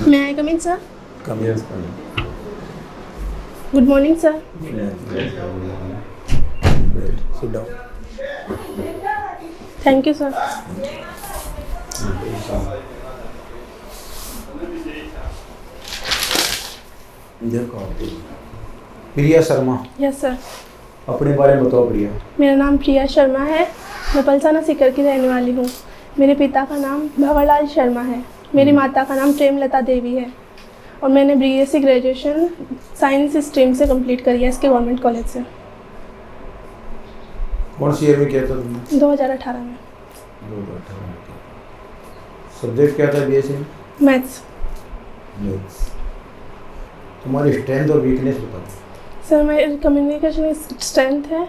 May I come in, sir? Come Yes, here. madam. Good morning, sir. Sit down. Thank you, sir. देखो Priya Sharma, Yes, sir. अपने बारे में बताओ प्रिया। मेरा नाम प्रिया शर्मा है। मैं पलसाना सीकर की रहने वाली हूँ। मेरे पिता का नाम भंवरलाल शर्मा है। मेरी माता का नाम प्रेमलता देवी है और मैंने BSc ग्रेजुएशन साइंस स्ट्रीम से कंप्लीट करी है इसके गवर्नमेंट कॉलेज से कौन सी ईयर में किया था तुमने? 2018 में। 2018 में किया। सब्जेक्ट क्या था BSc में? मैथ्स। मैथ्स। तुम्हारी स्ट्रेंथ और वीकनेस बताओ। सर मेरी कम्युनिकेशन स्ट्रेंथ है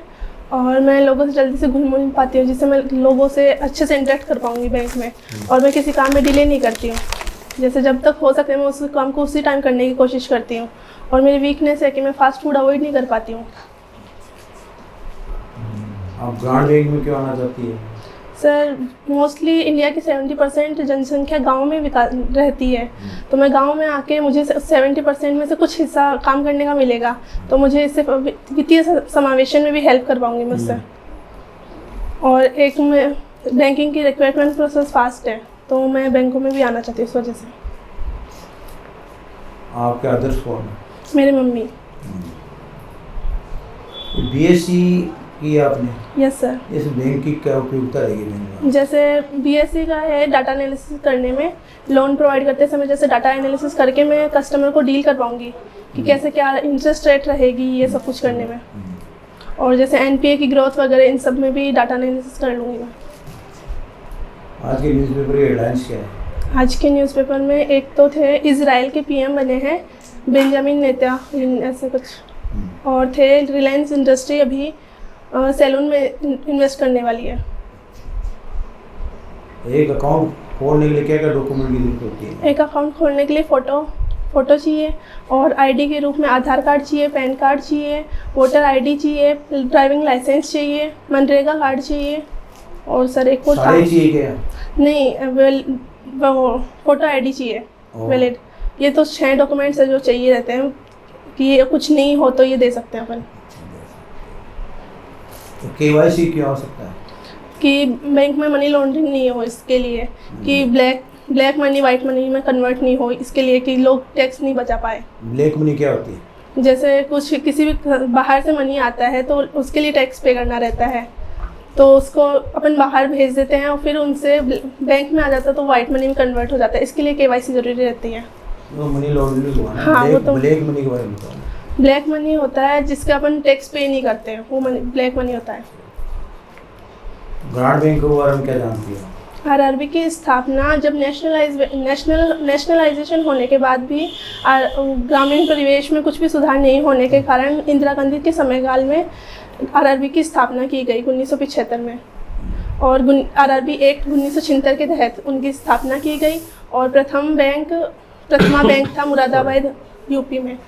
और मैं लोगों से जल्दी से घुल मिल पाती हूँ, जिससे मैं लोगों से अच्छे से इंटरेक्ट कर पाऊँगी बैंक में। और मैं किसी काम में डिले नहीं करती हूँ, जैसे जब तक हो सके मैं उस काम को उसी टाइम करने की कोशिश करती हूँ। और मेरी वीकनेस है कि मैं फास्ट फूड अवॉइड नहीं कर पाती हूँ। आप ग्रांड बैंक में क्यों आना चाहती है? सर मोस्टली इंडिया की 70% जनसंख्या गांव में रहती है, तो मैं गांव में आके मुझे 70% में से कुछ हिस्सा काम करने का मिलेगा, तो मुझे इससे वित्तीय समावेशन में भी हेल्प कर पाऊँगी मुझसे। और एक में बैंकिंग की रिक्वायरमेंट प्रोसेस फास्ट है, तो मैं बैंकों में भी आना चाहती हूँ इस वजह से। आपके आदर्श कौन है? मेरी मम्मी। BSc की आपने? Yes sir. इस बैंक की क्या उपयोगिता रहेगी बैंक में? जैसे BSc का है डाटा एनालिसिस करने में, लोन प्रोवाइड करते समय जैसे डाटा एनालिसिस करके मैं कस्टमर को डील कर पाऊँगी कि कैसे क्या इंटरेस्ट रेट रहेगी, ये सब कुछ करने में। और जैसे NPA की ग्रोथ वगैरह इन सब में भी डाटा एनालिसिस कर लूँगी मैं। आज के न्यूज़पेपर की हेडलाइंस क्या है? आज के न्यूज़पेपर में एक तो थे इजराइल के PM बने हैं बेंजामिन नेतन्याहू ऐसे कुछ, और थे रिलायंस इंडस्ट्री अभी सैलून में इन्वेस्ट करने वाली है। एक अकाउंट खोलने के लिए क्या क्या डॉक्यूमेंट की जरूरत होती है? एक अकाउंट खोलने के लिए फ़ोटो चाहिए और ID के रूप में आधार कार्ड चाहिए, पैन कार्ड चाहिए, वोटर ID चाहिए, ड्राइविंग लाइसेंस चाहिए, मनरेगा कार्ड चाहिए और सर एक और सारे चाहिए क्या? नहीं, वो फोटो ID चाहिए वैलिड। ये तो 6 डॉक्यूमेंट्स है जो चाहिए रहते हैं कि ये कुछ नहीं हो तो ये दे सकते हैं अपन। तो KYC क्यों आ सकता है? कि बैंक में मनी लॉन्ड्रिंग नहीं हो, इसके लिए कि ब्लैक मनी वाइट मनी में कन्वर्ट नहीं हो, इसके लिए कि लोग टैक्स नहीं बचा पाए। ब्लैक मनी क्या होती है? जैसे कुछ किसी भी बाहर से मनी आता है तो उसके लिए टैक्स पे करना रहता है, तो उसको अपन बाहर भेज देते हैं और फिर उनसे बैंक में आ जाता है तो वाइट मनी में कन्वर्ट हो जाता है, इसके लिए KYC ज़रूरी रहती है। वो मनी लॉन्ड्रिंग हुआ ना? हाँ, वो तो ब्लैक मनी के बारे में बताओ। ब्लैक मनी होता है जिसका अपन टैक्स पे नहीं करते हैं, वो मनी ब्लैक मनी होता है। ग्रांड बैंक के बारे में क्या जानती हो? RRB की स्थापना जब नेशनलाइजेशन होने के बाद भी ग्रामीण परिवेश में कुछ भी सुधार नहीं होने के कारण इंदिरा गांधी के समयकाल में RRB की स्थापना की गई 1975 में, और RRB एक्ट 1976 के तहत उनकी स्थापना की गई। और प्रथमा बैंक था मुरादाबाद UP में।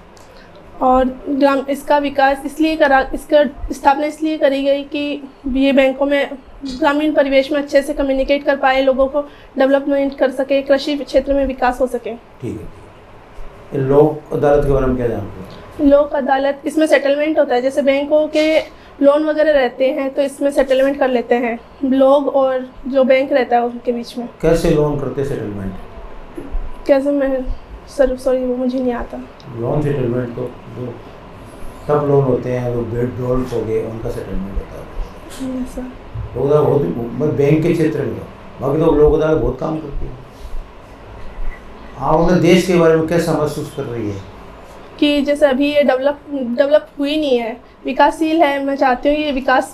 और इसका विकास इसका स्थापना इसलिए करी गई कि ये बैंकों में ग्रामीण परिवेश में अच्छे से कम्युनिकेट कर पाए, लोगों को डेवलपमेंट कर सके, कृषि क्षेत्र में विकास हो सके। ठीक है। लोक अदालत के बारे में क्या जानते हो? लोक अदालत, इसमें सेटलमेंट होता है, जैसे बैंकों के लोन वगैरह रहते हैं तो इसमें सेटलमेंट कर लेते हैं लोग और जो बैंक रहता है उनके बीच में। कैसे लोन करते सेटलमेंट? कैसे, मैं सॉरी वो मुझे नहीं आता। लोन सेटलमेंट तो जो सब लोन होते हैं वो बेडरोल्स हो गए, उनका सेटलमेंट होता है। ऐसा लोक अदालत बहुत बैंक के क्षेत्र में, बाकी तो लोक अदालत बहुत काम करती है। आप अपने देश के बारे में कैसा महसूस कर रही है? कि जैसे अभी ये डेवलप हुई नहीं है, विकासशील है। मैं चाहती हूँ ये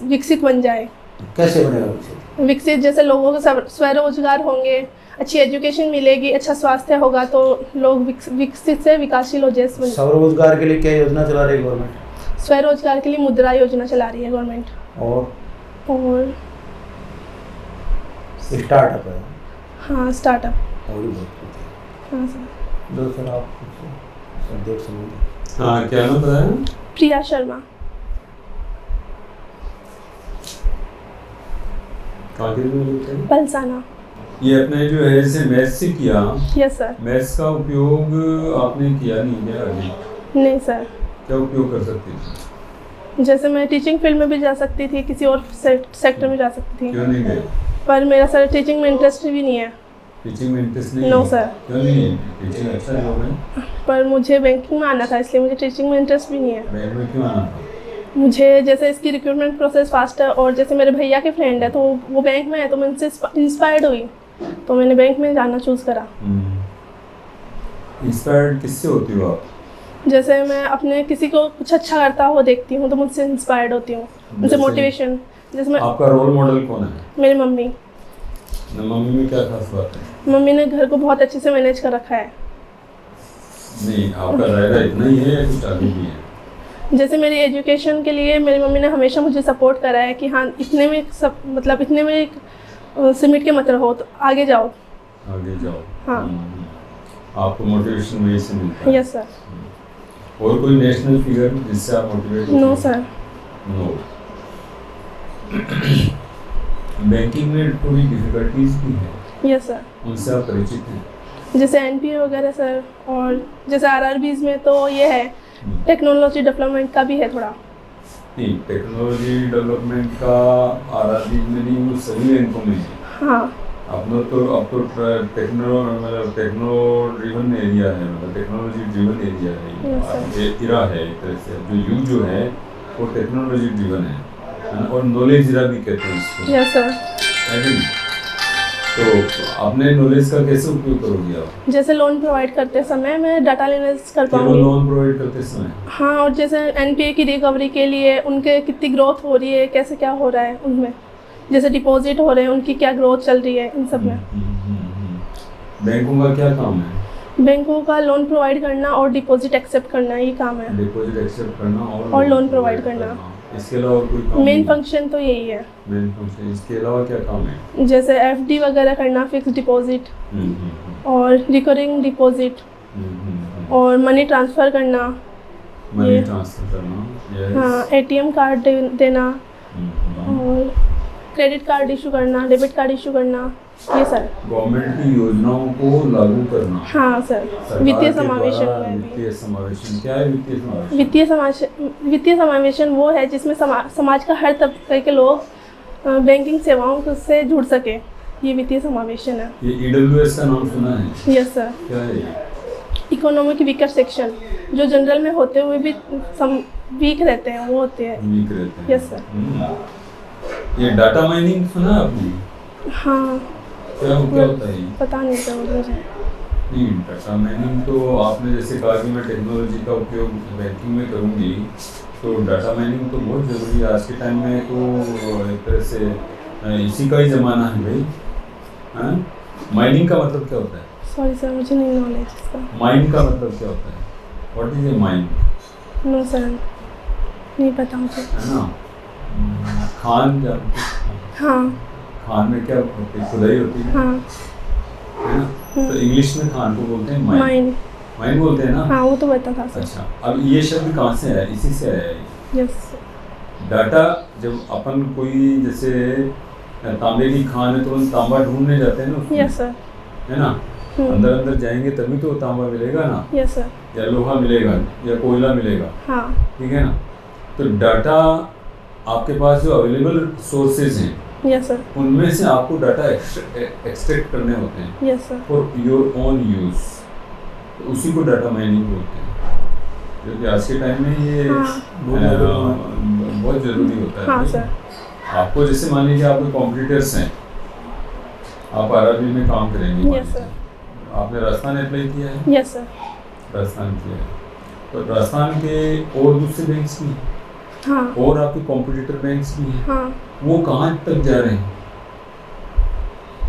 विकसित बन जाए। कैसे बनेगा विकसित? जैसे लोगों को स्वरोजगार होंगे, अच्छी एजुकेशन मिलेगी, अच्छा स्वास्थ्य होगा तो लोग विकसित से विकासशील हो जाए। स्वरोजगार के लिए क्या योजना चला रही है गवर्नमेंट? स्वरोजगार के लिए मुद्रा योजना चला रही है गवर्नमेंट। और स्टार्टअप है। हाँ, स्टार्टअप। और भी बहुत कुछ है। हाँ सर। जो सर आप देख समझ। हाँ, क्या नाम बताया? प्रिया शर्मा। कहाँ के लिए? पलसाना। ये अपने जो है जैसे मैथ्स से किया, यस सर। मैथ्स का उपयोग आपने किया नहीं क्या आगे? नहीं सर। क्या उपयोग कर सकते थे? जैसे मैं टीचिंग फील्ड में भी जा सकती थी, किसी और सेक्टर में जा सकती थी, क्यों नहीं गए? पर मेरा सर टीचिंग में इंटरेस्ट भी नहीं है। टीचिंग में इंटरेस्ट नहीं नो है? सर। क्यों नहीं है? टीचिंग अच्छा जॉब है। पर मुझे बैंकिंग में आना था, इसलिए मुझे टीचिंग में इंटरेस्ट भी नहीं है। बैंक में क्यों आना था? मुझे जैसे इसकी रिक्रूटमेंट प्रोसेस फास्ट है, और जैसे मेरे भैया के फ्रेंड है तो वो बैंक में है, तो मैं उनसे इंस्पायर्ड हुई, तो मैंने बैंक में जाना चूज़ करा। इंस्पायर्ड किससे होती हो आप? जैसे मैं अपने किसी को कुछ अच्छा करता हुआ देखती हूँ तो मुझसे इंस्पायर्ड होती हूँ, उनसे जैसे? मोटिवेशन। जैसे मैं आपका रोल मॉडल कौन है? मेरी मम्मी। मम्मी में क्या खास बात है? मम्मी ने घर को बहुत अच्छे से मैनेज कर रखा है। नहीं, आपका दायरा इतना ही है या कुछ आगे भी है? जैसे मेरी एजुकेशन के लिए मेरी मम्मी ने हमेशा मुझे सपोर्ट करा है कि हाँ इतने में सब, मतलब इतने में सिमट के मत रहो, तो आगे जाओ। आगे जाओ। हाँ। आपको मोटिवेशन वहीं से मिलता है? Yes sir. और कोई नेशनल फिगर जिससे आप motivate? No sir. No. Banking में थोड़ी डिफिकल्टीज भी है। Yes sir. उनसे आप परिचित हैं? जैसे एनपीए वगैरह सर, और जैसे आरआरबीज में तो ये है टेक्नोलॉजी डेवलपमेंट का भी है थोड़ा। नहीं, टेक्नोलॉजी डेवलपमेंट का आरआरबी में नहीं, वो सभी बैंकों में है। हाँ। अब तो टेक्नो ड्रिवन एरिया है, मतलब टेक्नोलॉजी ड्रिवन एरिया Yes, है, sir. ये इरा है एक तरह से। जो यूथ जो है वो टेक्नोलॉजी ड्रिवन है ना, और नॉलेज इरा भी कहते हैं इसको। Yes sir. है कि नहीं? तो अपने नॉलेज का कैसे उपयोग करोगे आप? जैसे लोन प्रोवाइड करते समय मैं डाटा एनालिसिस कर केवल पाऊंगी। लोन प्रोवाइड करते समय? हाँ, और जैसे एनपीए की रिकवरी के लिए उनके कितनी ग्रोथ हो रही है, कैसे क्या हो रहा है उनमें, जैसे डिपॉजिट हो रहे हैं उनकी क्या ग्रोथ चल रही है, इन सब में। बैंकों का क्या काम है? बैंकों का लोन प्रोवाइड करना और डिपॉजिट एक्सेप्ट करना, ये काम है। डिपॉजिट एक्सेप्ट करना और लोन प्रोवाइड करना। इसके अलावा और कोई काम? मेन फंक्शन तो यही है। Main function. इसके अलावा क्या काम है? जैसे एफडी वगैरह करना, फिक्स डिपॉजिट और रिकरिंग डिपॉजिट, और मनी ट्रांसफ़र करना। मनी ये- ट्रांसफर करना। yes. हाँ, एटीएम कार्ड देना, और क्रेडिट कार्ड इशू करना, डेबिट कार्ड इशू करना, ये सर। गवर्नमेंट की योजनाओं को लागू करना। हाँ सर। सरकार वित्तीय के समावेशन द्वारा में भी। वित्तीय समावेशन क्या है? वित्तीय समावेशन वो है जिसमें समाज का हर तबके के लोग बैंकिंग सेवाओं से जुड़ सके, ये वित्तीय समावेशन है। ये ईडब्ल्यूएस का नाम सुना है? Yes sir. क्या है ये? इकोनॉमिक वीकर सेक्शन, जो जनरल में होते हुए भी वीक रहते हैं, वो होते हैं। वीक रहते हैं। Yes sir. ये डाटा माइनिंग सुना है आपने? हाँ। क्या होता है ये? पता नहीं सर मुझे। नहीं, डाटा माइनिंग तो आपने जैसे कहा कि मैं टेक्नोलॉजी का उपयोग बैंकिंग में करूँगी, तो डाटा माइनिंग तो बहुत ज़रूरी है आज के टाइम में। तो एक तरह से इसी का ही ज़माना है भाई। हाँ, माइनिंग का मतलब क्या होता है? सॉरी सर, मुझे नहीं नॉलेज इसका। माइन का मतलब क्या होता है? What is a mine? No sir, नहीं पता मुझे। है ना? खान क्या? हाँ। खान में क्या होती है? खुदाई होती है। हाँ। है ना? तो इंग्लिश में खान को बोलते हैं माइन। माइन। माइन बोलते हैं ना? हाँ, वो तो पता था सर। अच्छा, अब ये शब्द कहाँ से आया? इसी से आया है। यस। डाटा, जब अपन कोई जैसे तांबे की खान है तो हम तांबा ढूंढने जाते हैं ना उसमें। Yes sir. है ना? अंदर अंदर जाएंगे तभी तो तांबा मिलेगा ना, यस सर। या लोहा मिलेगा या कोयला मिलेगा। हाँ। ठीक है ना? तो डाटा आपके पास जो अवेलेबल सोर्सेज हैं, यस सर। उनमें से आपको डाटा एक्सट्रैक्ट करने होते हैं yes sir. For your own use, तो उसी को डाटा माइनिंग बोलते हैं। क्योंकि आज के टाइम में ये हाँ। बहुत ज़रूरी होता है। हाँ सर। आपको जैसे मान लीजिए आपके कॉम्पिटिटर्स हैं, आप आरआरबी में काम करेंगे, मान यस सर। लीजिए। आपने राजस्थान अप्लाई किया है? Yes sir. राजस्थान किया है, तो राजस्थान के और दूसरे बैंक्स भी हैं, हाँ। और आपके कॉम्पिटिटर बैंक्स भी हैं। हाँ। वो कहाँ तक जा रहे हैं?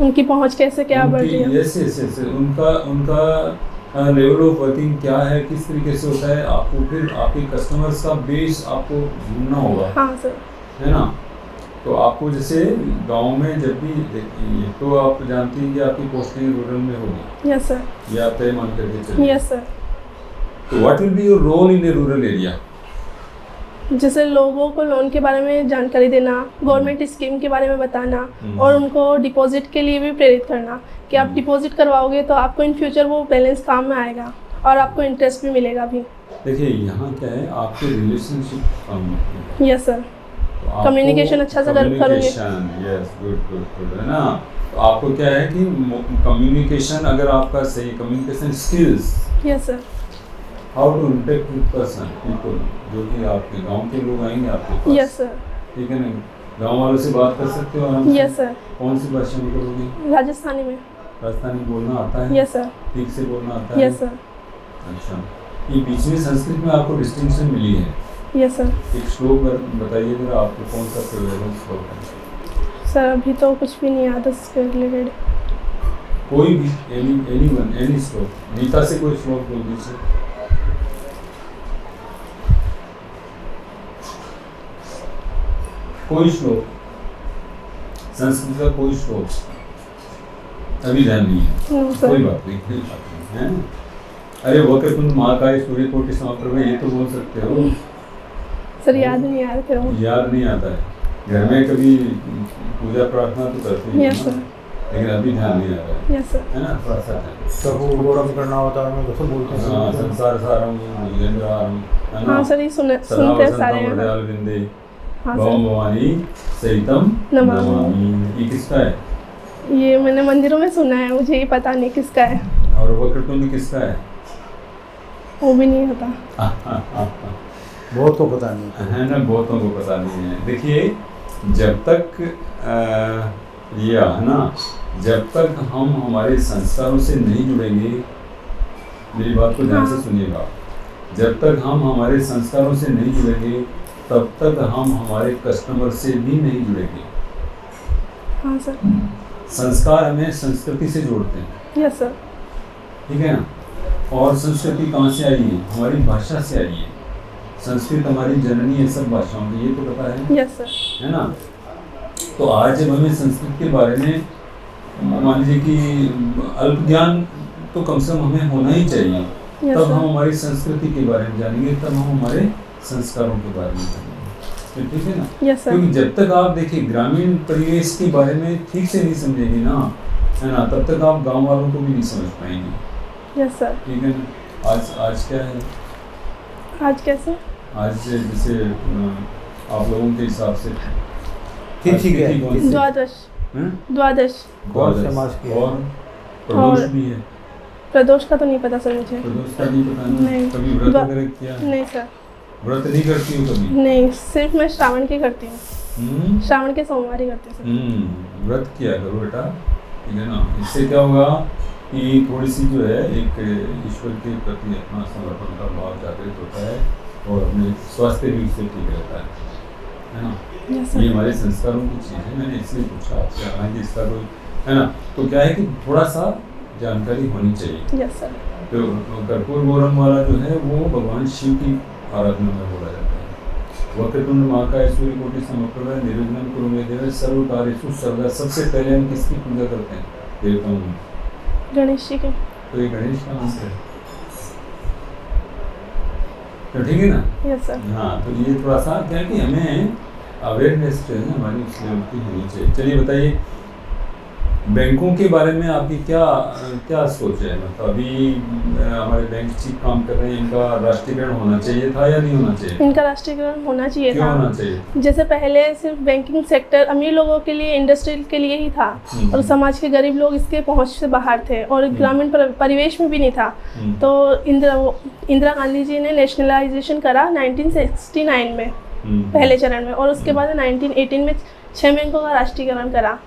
उनकी पहुंच कैसे क्या बढ़ रही है? यस यस यस, उनका लेवल ऑफ वर्किंग क्या है, किस तरीके से होता है, आपको फिर आपके कस्टमर्स का बेस आपको ढूंढना होगा। हाँ सर। है ना? तो आपको जैसे गांव में जब भी ये तो आप जानती हैं कि आपकी पोस्टिंग रूरल में होगी। Yes sir. ये आप तय मान करके चलिए। Yes sir. तो what will be your role in a rural area? जैसे लोगों को लोन के बारे में जानकारी देना, गवर्नमेंट स्कीम के बारे में बताना और उनको डिपॉजिट के लिए भी प्रेरित करना कि आप डिपॉजिट करवाओगे तो आपको इन फ्यूचर वो बैलेंस काम में आएगा और आपको इंटरेस्ट भी मिलेगा भी। देखिए यहाँ क्या है, आपके रिलेशनशिप कम है। यस सर, कम्युनिकेशन अच्छा से करोगे। यस, गुड गुड गुड, है ना। तो आपको क्या है कि कम्युनिकेशन, अगर आपका सही communication skills, yes sir, how to interact with person people, जो कि आपके गांव के लोग आएंगे आपके पास, यस सर, ठीक है ना, गांव वालों से बात कर सकते हो आराम से। Yes sir. कौन सी भाषा में करोगे? राजस्थानी में। राजस्थानी बोलना आता है? Yes sir. ठीक से बोलना आता है? Yes sir. अच्छा, ये बीच में संस्कृत में आपको डिस्टिंक्शन मिली है। Yes sir. एक श्लोक बताइए जरा, आपको कौन सा फेवरेट श्लोक है? सर अभी तो कुछ भी नहीं याद उसके रिलेटेड। कोई भी, एनी श्लोक, गीता से कोई श्लोक बोल दीजिए। कोई श्लोक, संस्कृत का कोई श्लोक अभी ध्यान नहीं है। कोई बात नहीं, कोई बात नहीं है। अरे वक्रतुंड महाकाय सूर्यकोटि समप्रभ, ये तो बोल सकते हो। सर याद नहीं आ रहा था। याद नहीं आता है। घर में कभी पूजा प्रार्थना तो करते हैं ना, लेकिन अभी ध्यान नहीं आ रहा है। Yes sir. है ना, थोड़ा सा है। सबको गौरव करना होता है, मैं तो बोलते हैं। हाँ, संसार सारम भुजगेंद्रहारम, है ना। हाँ सर, ये सुनते सारे हैं। हृदयाल विंदे हाँ भवम सर। भवानी सहितम नमामि। ये किसका है? ये मैंने मंदिरों में सुना है, मुझे ये पता नहीं किसका है। और वक्रतुंड किसका है? वो भी नहीं होता। बहुत को पता नहीं है ना, बहुतों को पता नहीं है। देखिए, जब तक ये है ना, जब तक हम हमारे संस्कारों से नहीं जुड़ेंगे, मेरी बात को ध्यान से सुनिएगा, जब तक हम हमारे संस्कारों से नहीं जुड़ेंगे तब तक हम हमारे कस्टमर से भी नहीं जुड़ेंगे। हाँ सर। संस्कार हमें संस्कृति से जोड़ते हैं। Yes sir. ठीक है ना। और संस्कृति कहाँ से आई है? हमारी भाषा से आई है। संस्कृत हमारी जननी है सब भाषाओं की, ये तो पता है। Yes sir. है ना। तो आज जब हमें संस्कृत के बारे में मान लीजिए कि अल्प ज्ञान तो कम से कम हमें होना ही चाहिए, तब हम हमारी संस्कृति के बारे में जानेंगे, तब हम हमारे संस्कारों के बारे में जानेंगे। ठीक है ना। Yes sir. क्योंकि जब तक आप देखिए ग्रामीण परिवेश के बारे में ठीक से नहीं समझेंगे ना, है ना, तब तक आप गांव वालों को भी नहीं समझ पाएंगे। Yes sir. ठीक है ना। आज क्या है? आज कैसे? आज जैसे आप लोगों के हिसाब से द्वादश। द्वादश और प्रदोष भी है। प्रदोष का तो नहीं पता सर मुझे। प्रदोष का नहीं पता? नहीं। कभी व्रत वगैरह किया? नहीं सर। व्रत नहीं करती हूँ कभी? नहीं, सिर्फ मैं श्रावण की करती हूँ। श्रावण के सोमवार ही करती हूँ। व्रत किया करो बेटा, ठीक है ना। इससे क्या होगा कि थोड़ी सी जो है एक ईश्वर के प्रति अपना समर्पण का भाव जागृत होता है और अपने स्वास्थ्य भी उससे ठीक रहता है ना। ये हमारे संस्कारों की चीज़ है, मैंने इसलिए पूछा आपसे, हालांकि इसका कोई है ना। तो क्या है कि थोड़ा सा जानकारी होनी चाहिए। Yes sir. तो कर्पूर गौरम वाला जो है वो भगवान शिव की आराधना में बोला जाता है। वक्रतुंड महाकाय सूर्यकोटि समप्रभ निर्विघ्नं कुरु मे देव सर्व कार्येषु सर्वदा। सबसे पहले हम किसकी पूजा करते हैं? देवताओं में। गणेश जी के। तो ये गणेश का मंत्र है, तो ठीक है ना। Yes sir. हाँ, तो ये थोड़ा सा क्या कि हमें अवेयरनेस जो है ना हमारी उस लेवल की होनी चाहिए। चलिए बताइए, बैंकों के बारे में आपकी क्या सोच है? मतलब अभी हमारे बैंक ठीक काम कर रहे हैं, इनका राष्ट्रीयकरण होना चाहिए था या नहीं होना चाहिए? इनका राष्ट्रीयकरण होना चाहिए था। क्यों होना चाहिए? जैसे पहले सिर्फ बैंकिंग सेक्टर अमीर लोगों के लिए, इंडस्ट्रियल के लिए ही था और समाज के गरीब लोग इसके पहुंच से बाहर थे और ग्रामीण परिवेश में भी नहीं था। तो इंदिरा गांधी जी ने नेशनलाइजेशन करा 1969 में पहले चरण में, और उसके बाद 1918 में 6 बैंकों का राष्ट्रीयकरण करा।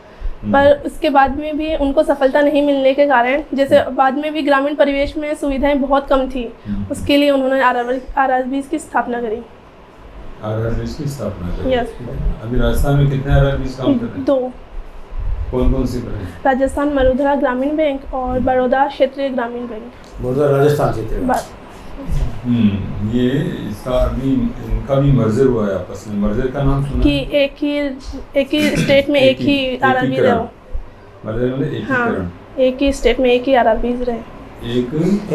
पर उसके बाद में भी उनको सफलता नहीं मिलने के कारण, जैसे बाद में भी ग्रामीण परिवेश में सुविधाएं बहुत कम थी, उसके लिए उन्होंने आरआरबी की स्थापना करी। आरआरबी की स्थापना करी। यस। अभी राजस्थान में कितने आरआरबी काम कर रहे हैं? 2। कौन से कर रहे हैं? राजस्थान मरुधरा ग्रामीण बैंक और बड़ौदा क्षेत्रीय ग्रामीण बैंक। बड़ौदा राजस्थान क्षेत्र। ये इसका अभी इनका भी मर्जर हुआ है आपस में। मर्जर का नाम सुना कि एक ही स्टेट में एक ही आरआरबी रहे। मर्जर मतलब एकीकरण। एक ही स्टेट में एक ही आरआरबी रहे।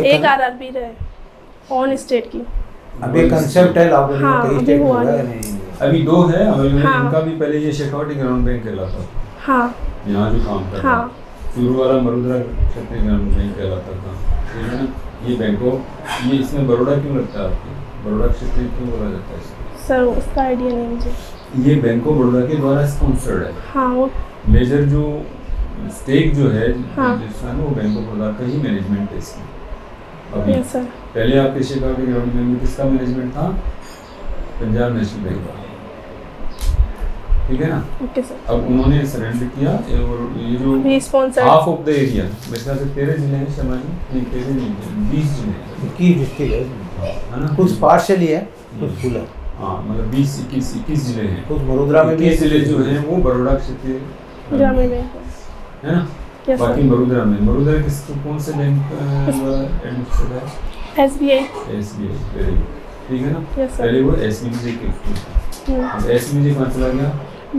एक आरआरबी रहे ऑन स्टेट की। अभी कंसेप्ट है लॉकडाउन में हाँ, कई अभी स्टेट में हुआ हुआ है नहीं। नहीं। अभी 2 है अवेलेबल। हाँ। इनका भी पहले ये शेखावटी ग्रामीण बैंक कहलाता था, हाँ यहाँ जो काम कर रहा हाँ है। शुरू वाला मरुद्रा क्षेत्रीय ग्रामीण बैंक कहलाता था, ठीक है ना। ये बैंकों, ये इसमें बड़ौदा क्यों लगता है आपको? बड़ौदा क्षेत्रीय क्यों बोला जाता है इसको? सर उसका आइडिया नहीं मुझे। ये बैंकों बड़ौदा के द्वारा स्पॉन्सर्ड है। हाँ वो मेजर जो स्टेक जो है हाँ। जिसका ना, वो बैंक ऑफ बड़ौदा का ही मैनेजमेंट है इसमें अभी। Yes sir. पहले आपके शेखावटी ग्रामीण बैंक में किसका मैनेजमेंट था? पंजाब नेशनल बैंक का, ठीक है ना। Okay sir. अब उन्होंने सरेंडर किया और ये जो अभी sponsor half of the area, मेरे ख्याल से 13 जिले हैं शर्मा जी, नहीं 13 नहीं 20 जिले हैं, 21 डिस्ट्रिक्ट है ना। कुछ पार्शली है कुछ फुल है। हाँ, मतलब 20-21 जिले हैं। कुछ वडोदरा में भी 21 जिले जो हैं वो बड़ौदा क्षेत्रीय ग्रामीण बैंक है ना। यस बाकी सर। बड़ौदा में, बड़ौदा किसको कौन से बैंक एडमिनिस्ट्रेट है? SBI। SBI, वेरी गुड, ठीक है ना। Yes sir. पहले वो SBI के अब SBI कहाँ चला गया?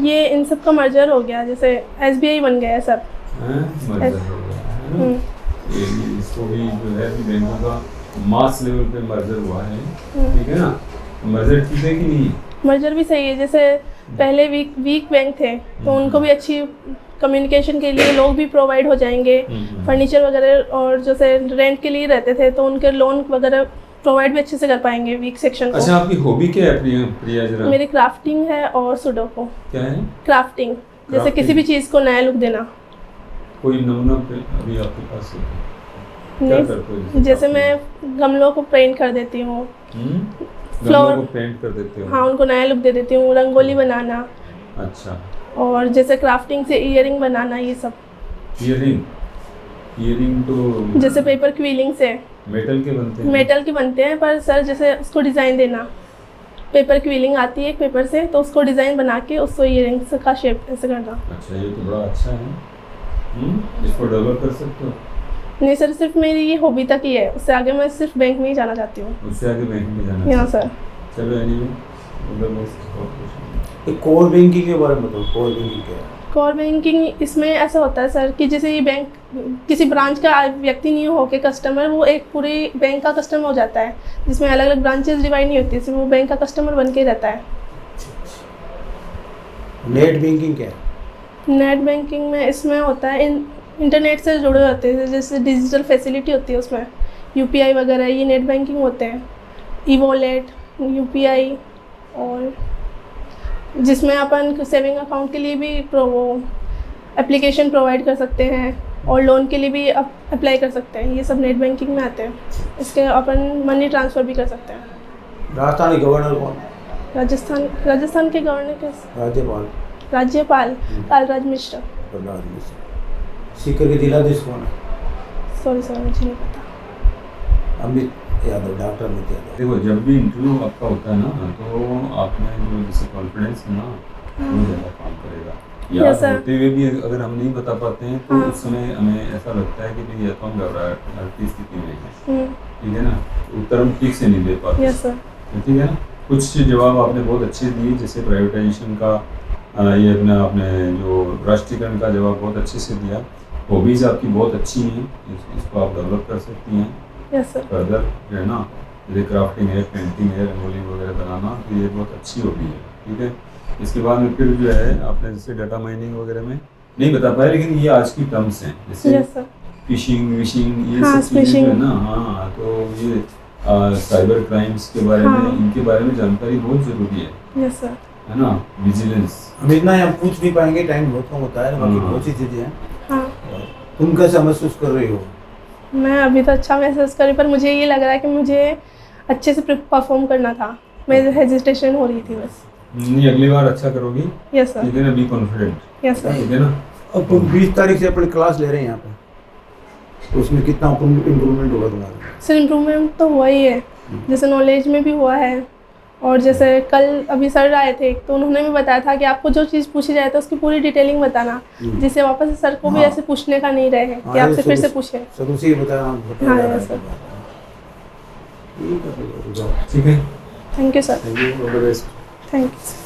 ये इन सब का मर्जर हो गया, जैसे SBI बन गया है सब। हैं, मर्जर हो गया है ना। ये इसको भी जो है बैंकों का मास लेवल पे मर्जर हुआ है, ठीक है ना। मर्जर ठीक है कि नहीं? मर्जर भी सही है, जैसे पहले वीक बैंक थे तो उनको भी अच्छी कम्युनिकेशन के लिए लोग भी प्रोवाइड हो जाएंगे, फर्नीचर वगैरह, और जैसे रेंट के लिए रहते थे तो उनके लोन वगैरह प्रोवाइड भी अच्छे से कर पाएंगे वीक सेक्शन को। अच्छा, आपकी हॉबी क्या है प्रिया जरा? मेरी क्राफ्टिंग है और सुडोको। क्या है? क्राफ्टिंग, जैसे क्राफ्टिंग। किसी भी चीज़ को नया लुक देना। कोई नमूना अभी आपके पास है? क्या करते हो नहीं, जैसे मैं गमलों को पेंट कर देती हूँ, गमलों को पेंट कर देते हो? हाँ उनको नया लुक दे देती हूँ, रंगोली बनाना, अच्छा। और जैसे क्राफ्टिंग से ईयरिंग बनाना, ये सब। ईयरिंग तो जैसे पेपर क्विलिंग से मेटल के बनते हैं? मेटल के बनते हैं, पर सर जैसे उसको डिज़ाइन देना, पेपर क्विलिंग आती है एक पेपर से, तो उसको डिज़ाइन बना के उसको ईयरिंग्स का शेप ऐसे करना। अच्छा, ये तो बड़ा अच्छा है। इसको डेवलप कर सकते हो? नहीं सर, सिर्फ मेरी ये हॉबी तक ही है, उससे आगे मैं सिर्फ बैंक में ही जाना चाहती हूँ। उससे आगे बैंक में जाना यहाँ चाहिए। सर। चलो एनीवे, कोर बैंकिंग के बारे में बताओ, कोर बैंकिंग क्या है? कोर बैंकिंग इसमें ऐसा होता है सर कि जैसे ये बैंक किसी ब्रांच का व्यक्ति नहीं हो के कस्टमर, वो एक पूरी बैंक का कस्टमर हो जाता है, जिसमें अलग अलग ब्रांचेस डिवाइड नहीं होती, सिर्फ वो बैंक का कस्टमर बन के रहता है। नेट बैंकिंग क्या है? नेट बैंकिंग में इसमें होता है इंटरनेट से जुड़े होते हैं, जैसे डिजिटल फैसिलिटी होती है उसमें, UPI वगैरह, ये नेट बैंकिंग होते हैं। ई-वॉलेट, UPI, और जिसमें अपन सेविंग अकाउंट के लिए भी वो एप्लीकेशन प्रोवाइड कर सकते हैं, और लोन के लिए भी अप्लाई कर सकते हैं, ये सब नेट बैंकिंग में आते हैं। इसके अपन मनी ट्रांसफ़र भी कर सकते हैं। राजस्थानी गवर्नर कौन? राजस्थान के गवर्नर के राज्यपाल कालराज मिश्र। सीकर के जिलाधीश कौन है? सॉरी सर, मुझे नहीं पता। अमित यादव, डॉक्टर अमित यादव। देखो जब भी इंटरव्यू आपका होता है ना, तो आपने जो जैसे कॉन्फिडेंस है ना, वो ज़्यादा काम करेगा। याद Yes, sir. होते हुए भी अगर हम नहीं बता पाते हैं तो हाँ। उस समय हमें ऐसा लगता है कि भाई या तो हम घबराहट की स्थिति में है, ठीक है ना, उत्तर हम ठीक से नहीं दे पाते। Yes sir. ठीक है ना। कुछ जवाब आपने बहुत अच्छे दिए, जैसे प्राइवेटाइजेशन का, ये अपना आपने जो राष्ट्रीयकरण का जवाब बहुत अच्छे से दिया। हॉबीज़ आपकी बहुत अच्छी हैं, इसको आप डेवलप कर सकती हैं यस सर। फर्दर, जो है ना, जैसे क्राफ्टिंग है, पेंटिंग है, रंगोली वगैरह बनाना, तो ये बहुत अच्छी हॉबी है, ठीक है। इसके बाद में फिर जो है आपने जैसे डाटा माइनिंग वगैरह में नहीं बता पाया, लेकिन ये आज की टर्म्स हैं, जैसे यस सर। फिशिंग विशिंग, ये हाँ, सब चीज़ें जो है phishing। ना, हाँ, तो ये साइबर क्राइम्स के बारे हाँ। में, इनके बारे में जानकारी बहुत ज़रूरी है यस सर। ना, विजिलेंस। हम इतना हम पूछ नहीं पाएंगे, टाइम बहुत कम होता है, बाकी हाँ। बहुत सी चीज़ें हैं। हाँ, तुम कैसा महसूस कर रही हो? मैं अभी तो अच्छा महसूस करी, पर मुझे ये लग रहा है कि मुझे अच्छे से परफॉर्म करना था, मेरे हेजिटेशन हो रही थी बस। नहीं, अगली बार अच्छा करोगी, यस सर। ठीक है ना, बी कॉन्फिडेंट, यस सर। ठीक है ना। अब तुम 20 तारीख से अपनी क्लास ले रहे हैं यहाँ पे, तो उसमें कितना इम्प्रूवमेंट होगा तुम्हारा? सर इम्प्रूवमेंट तो हुआ ही है, जैसे नॉलेज में भी हुआ है, और जैसे कल अभी सर आए थे तो उन्होंने भी बताया था कि आपको जो चीज़ पूछी जाए तो उसकी पूरी डिटेलिंग बताना, जिससे वापस से सर को भी हाँ। ऐसे पूछने का नहीं रहे कि हाँ, आपसे फिर से पूछे। सर उसी बताया हाँ, yes, sir। ठीक है। Thank you sir. Thank you, all the best. Thank you.